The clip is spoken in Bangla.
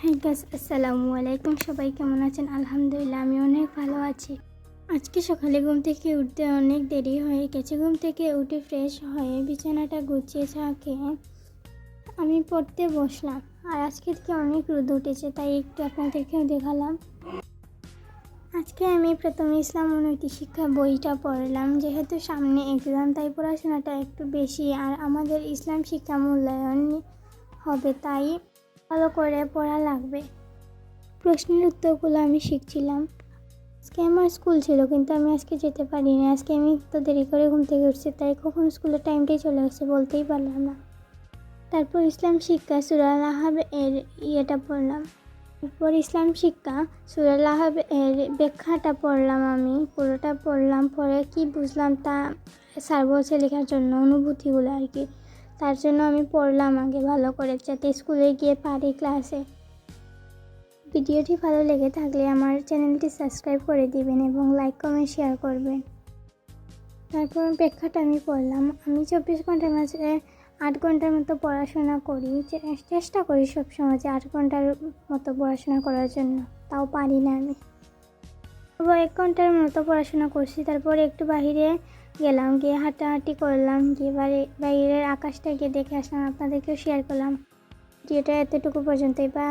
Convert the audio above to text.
হ্যাঁ গাইস, আসসালামু আলাইকুম। সবাই কেমন আছেন? আলহামদুলিল্লাহ, আমি অনেক ভালো আছি। আজকে সকালে ঘুম থেকে উঠতে অনেক দেরি হয়ে গেছে। ঘুম থেকে উঠে ফ্রেশ হয়ে বিছানাটা গুছিয়ে চা খেয়ে আমি পড়তে বসলাম। আর আজকে থেকে অনেক রোদ উঠেছে, তাই একটু আপনাদেরকেও দেখালাম। আজকে আমি প্রথমে ইসলাম ও নৈতিক শিক্ষা বইটা পড়লাম। যেহেতু সামনে এক্সাম, তাই পড়াশোনাটা একটু বেশি, আর আমাদের ইসলাম শিক্ষা মূল্যায়ন হবে, তাই ভালো করে পড়া লাগবে। প্রশ্নের উত্তরগুলো আমি শিখছিলাম। আজকে আমার স্কুল ছিল, কিন্তু আমি আজকে যেতে পারিনি। আজকে আমি তো দেরি করে ঘুম থেকে উঠছি, তাই কখন স্কুলের টাইমটাই চলে গেছে বলতেই পারলাম না। তারপর ইসলাম শিক্ষা সূরা আল-আহকাফ এর পড়লাম। তারপর ইসলাম শিক্ষা সূরা আল-আহকাফ এর ব্যাখ্যাটা পড়লাম। আমি পুরোটা পড়লাম, পরে কি বুঝলাম তা স্যার বলছে লেখার জন্য, অনুভূতিগুলো আর কি। তার জন্য আমি পড়লাম আগে ভালো করে, যাতে স্কুলে গিয়ে পারি ক্লাসে। ভিডিওটি ভালো লেগে থাকলে আমার চ্যানেলটি সাবস্ক্রাইব করে দিবেন এবং লাইক কমেন্ট শেয়ার করবেন। তারপর ব্যাখ্যাটা আমি পড়লাম। আমি 24 ঘন্টার মাঝে 8 ঘন্টার মতো পড়াশোনা করি। চেষ্টা করি সবসময় যে 8 ঘন্টার মতো পড়াশোনা করার জন্য, তাও পারি না আমি। 1 ঘন্টার মতো পড়াশোনা করছি। তারপরে একটু বাইরে গেলাম, গিয়ে হাঁটাহাঁটি করলাম, গিয়ে বাইরের আকাশটা গিয়ে দেখে আসলাম, আপনাদেরকেও শেয়ার করলাম। ভিডিওটা এতটুকু পর্যন্তই। বা